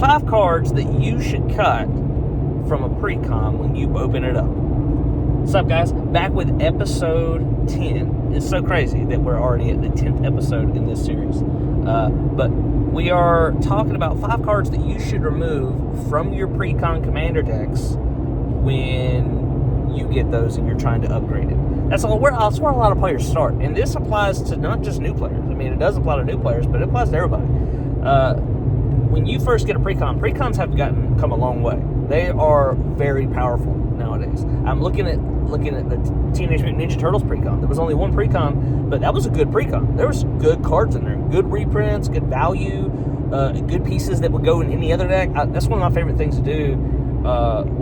5 cards that you should cut from a Precon when you open it up. What's up, guys? Back with episode 10. It's so crazy that we're already at the 10th episode in this series. But we are talking about 5 cards that you should remove from your Precon commander decks when you get those and you're trying to upgrade it. That's where a lot of players start. And this applies to not just new players. I mean, it does apply to new players, but it applies to everybody. When you first get a Precon, Precons have come a long way. They are very powerful nowadays. I'm looking at the Teenage Mutant Ninja Turtles Precon. There was only one Precon, but that was a good Precon. There was good cards in there, good reprints, good value, good pieces that would go in any other deck. That's one of my favorite things to do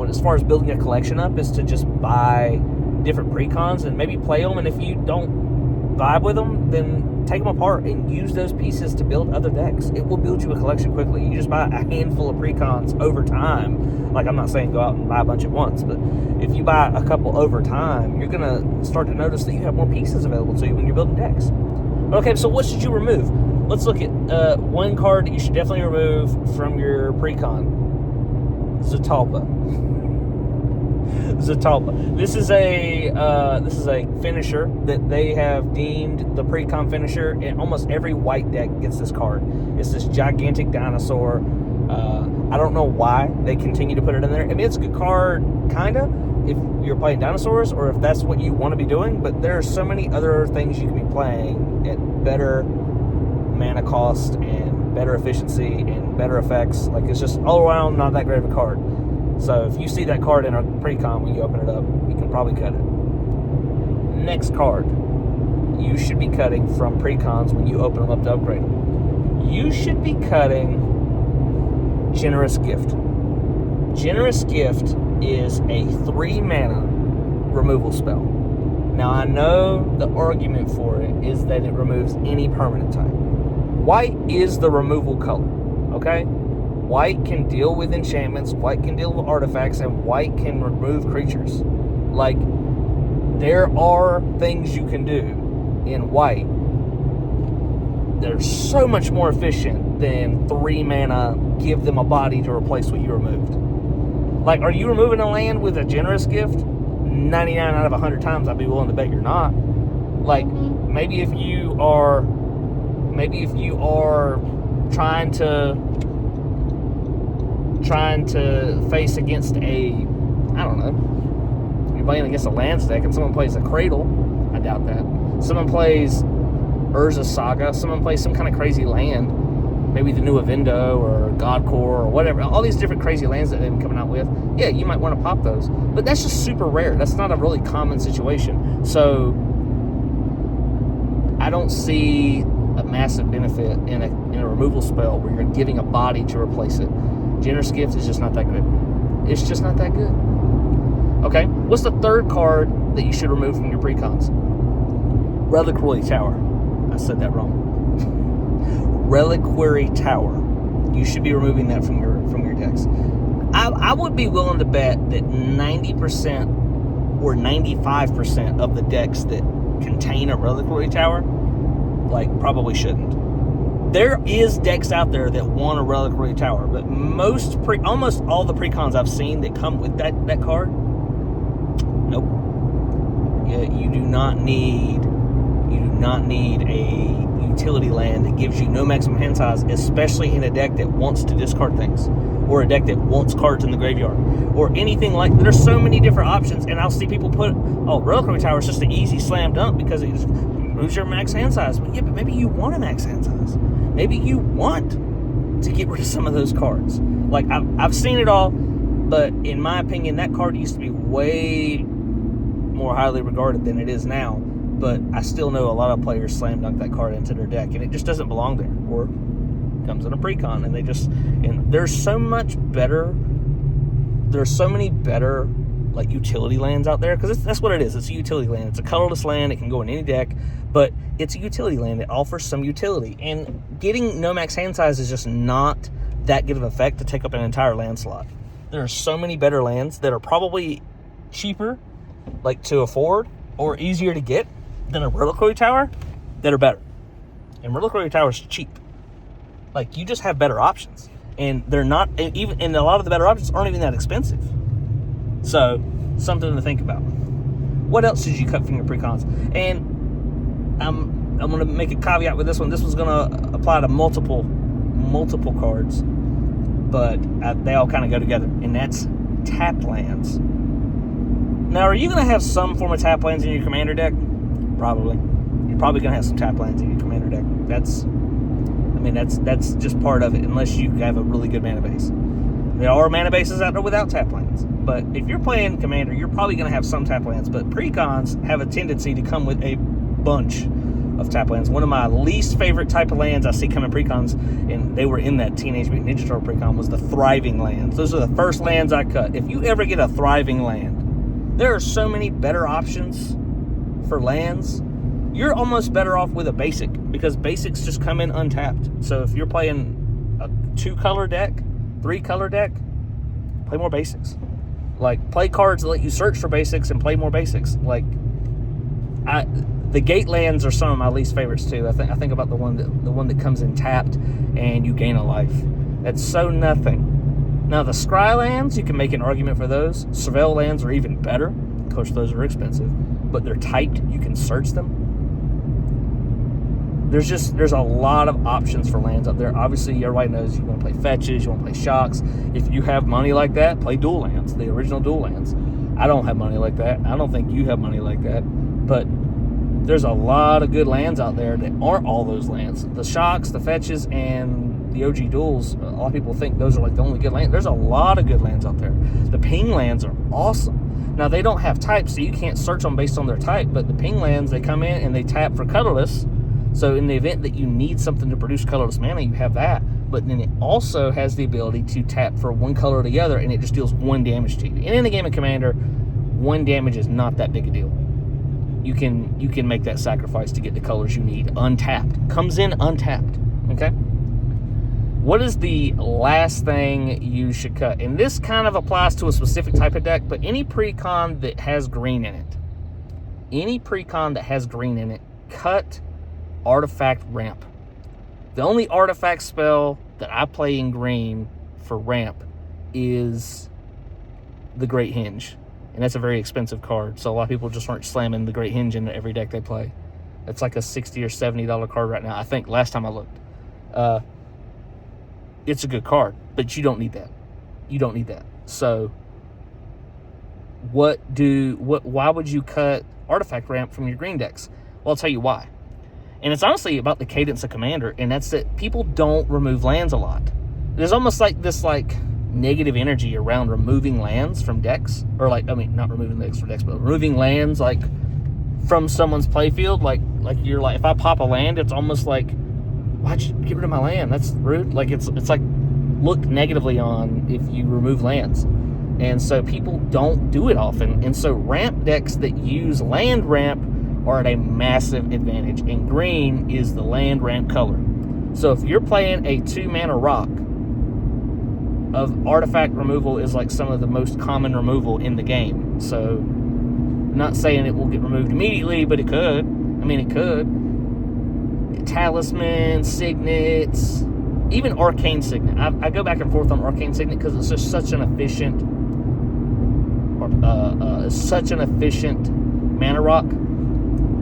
as far as building a collection up, is to just buy different Precons and maybe play them. And if you don't vibe with them, then take them apart and use those pieces to build other decks. It will build you a collection quickly. You just buy a handful of Precons over time. Like, I'm not saying go out and buy a bunch at once, but if you buy a couple over time, you're going to start to notice that you have more pieces available to you when you're building decks. Okay, so what should you remove? Let's look at one card that you should definitely remove from your Precon. Zatalpa. This is a finisher that they have deemed the Precon finisher, and almost every white deck gets this card. It's this gigantic dinosaur. I don't know why they continue to put it in there. I mean, it's a good card, kinda, if you're playing dinosaurs or if that's what you want to be doing. But there are so many other things you can be playing at better mana cost and better efficiency and better effects. Like, it's just all around not that great of a card. So if you see that card in a Precon when you open it up, you can probably cut it. Next card you should be cutting from Precons when you open them up to upgrade them. You should be cutting Generous Gift. Generous Gift is a 3 mana removal spell. Now, I know the argument for it is that it removes any permanent type. White is the removal color, okay? White can deal with enchantments, white can deal with artifacts, and white can remove creatures. Like, there are things you can do in white that are so much more efficient than 3 mana, give them a body to replace what you removed. Like, are you removing a land with a Generous Gift? 99 out of 100 times I'd be willing to bet you're not. Like, maybe if you are trying to face against I don't know, you're playing against a lands deck and someone plays a Cradle. I doubt that. Someone plays Urza Saga, someone plays some kind of crazy land, maybe the new Avendo or Godcore or whatever, all these different crazy lands that they've been coming out with. Yeah, you might want to pop those, but that's just super rare. That's not a really common situation. So I don't see a massive benefit in a removal spell where you're giving a body to replace it. Generous Gift is just not that good. It's just not that good. Okay, what's the third card that you should remove from your Precons? Reliquary Tower. I said that wrong. Reliquary Tower. You should be removing that from your decks. I would be willing to bet that 90% or 95% of the decks that contain a Reliquary Tower, like, probably shouldn't. There is decks out there that want a Reliquary Tower, but almost all the Precons I've seen that come with that card, nope. Yeah, you do not need a utility land that gives you no maximum hand size, especially in a deck that wants to discard things, or a deck that wants cards in the graveyard, or anything like that. There's so many different options, and I'll see people put, Reliquary Tower is just an easy slam dunk because it just moves your max hand size. But yeah, but maybe you want a max hand size. Maybe you want to get rid of some of those cards. Like, I've seen it all, but in my opinion, that card used to be way more highly regarded than it is now. But I still know a lot of players slam dunk that card into their deck, and it just doesn't belong there. Or it comes in a Precon, and there's so many better, like, utility lands out there, because that's what it is. It's a utility land. It's a colorless land. It can go in any deck, but it's a utility land. It offers some utility, and getting no max hand size is just not that good of an effect to take up an entire land slot. There are so many better lands that are probably cheaper, like, to afford, or easier to get than a Reliquary Tower, that are better. And Reliquary Tower is cheap. Like, you just have better options. And they're not even, and a lot of the better options aren't even that expensive. So, something to think about. What else did you cut from your Precons? And I'm going to make a caveat with this one. This one's going to apply to multiple cards, but they all kind of go together, and that's tap lands. Now, are you going to have some form of tap lands in your commander deck? Probably. You're probably going to have some tap lands in your commander deck. That's just part of it, unless you have a really good mana base. There are mana bases out there without tap lands, but if you're playing commander, you're probably going to have some tap lands. But Precons have a tendency to come with a bunch of tap lands. One of my least favorite type of lands I see come in Precons, and they were in that Teenage Mutant Ninja Turtle Precon, was the thriving lands. Those are the first lands I cut. If you ever get a thriving land, there are so many better options for lands. You're almost better off with a basic, because basics just come in untapped. So if you're playing a 2-color deck, 3-color deck, play more basics. Like, play cards that let you search for basics and play more basics. Like, the gate lands are some of my least favorites too. I think about the one that comes in tapped and you gain a life. That's so nothing. Now the scry lands, you can make an argument for those. Surveil lands are even better. Of course, those are expensive, but they're typed. You can search them. There's a lot of options for lands out there. Obviously, everybody knows you want to play fetches, you want to play shocks. If you have money like that, play dual lands, the original dual lands. I don't have money like that. I don't think you have money like that. But there's a lot of good lands out there that aren't all those lands. The shocks, the fetches, and the OG duels, a lot of people think those are like the only good lands. There's a lot of good lands out there. The ping lands are awesome. Now, they don't have types, so you can't search them based on their type, but the ping lands, they come in and they tap for colorless. So in the event that you need something to produce colorless mana, you have that. But then it also has the ability to tap for one color or the other, and it just deals 1 damage to you. And in a game of Commander, 1 damage is not that big a deal. You can make that sacrifice to get the colors you need untapped. Comes in untapped, okay? What is the last thing you should cut? And this kind of applies to a specific type of deck, but any Precon that has green in it. Any Precon that has green in it, cut Artifact Ramp. The only artifact spell that I play in green for ramp is the Great Hinge. And that's a very expensive card, so a lot of people just aren't slamming the Great Hinge into every deck they play. It's like a $60 or $70 card right now, I think, last time I looked. It's a good card, but you don't need that. You don't need that. So why would you cut Artifact Ramp from your green decks? Well, I'll tell you why. And it's honestly about the cadence of Commander, and that's that people don't remove lands a lot. There's almost like this negative energy around removing lands from decks, or not removing lands from decks, but removing lands from someone's playfield. Like you're like, if I pop a land, it's almost like, why'd you get rid of my land? That's rude. Like it's like looked negatively on if you remove lands. And so people don't do it often. And so ramp decks that use land ramp are at a massive advantage. And green is the land ramp color. So if you're playing a 2-mana rock, of artifact removal is like some of the most common removal in the game. So I'm not saying it will get removed immediately, but it could. It could. Talisman, signets, even Arcane Signet. I go back and forth on Arcane Signet because it's just such an efficient mana rock.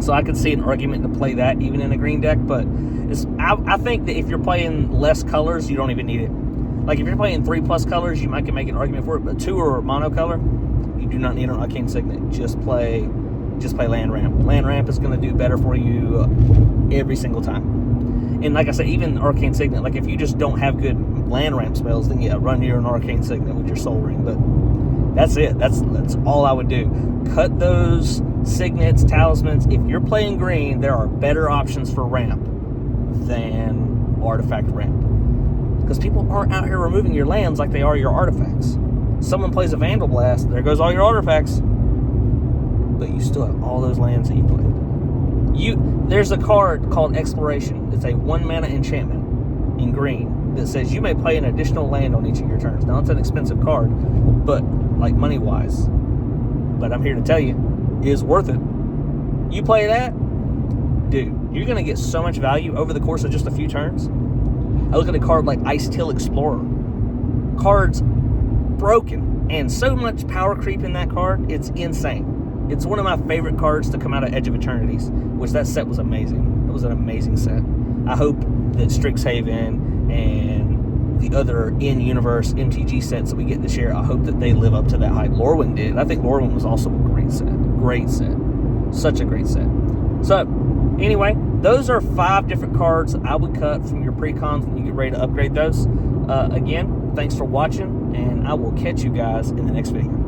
So I could see an argument to play that even in a green deck, but I think that if you're playing less colors, you don't even need it. Like if you're playing 3+ colors, you might can make an argument for it, but 2 or monocolor, you do not need an Arcane Signet. Just play land ramp. Land ramp is going to do better for you every single time. And like I said, even Arcane Signet, like if you just don't have good land ramp spells, then yeah, run your Arcane Signet with your Soul Ring. But that's it. That's all I would do. Cut those signets, talismans. If you're playing green, there are better options for ramp than artifact ramp. Because people aren't out here removing your lands like they are your artifacts. Someone plays a Vandal Blast, there goes all your artifacts. But you still have all those lands that you played. There's a card called Exploration. It's a 1-mana enchantment in green that says you may play an additional land on each of your turns. Now, it's an expensive card, but like money-wise. But I'm here to tell you, it is worth it. You play that, dude, you're going to get so much value over the course of just a few turns. I look at a card like Ice Till Explorer. Card's broken, and so much power creep in that card, it's insane. It's one of my favorite cards to come out of Edge of Eternities, which that set was amazing. It was an amazing set. I hope that Strixhaven and the other in-universe MTG sets that we get this year, I hope that they live up to that hype. Lorwyn did. I think Lorwyn was also a great set. Great set. Such a great set. So, anyway, those are 5 different cards I would cut from your Precons when you get ready to upgrade those. Again, thanks for watching, and I will catch you guys in the next video.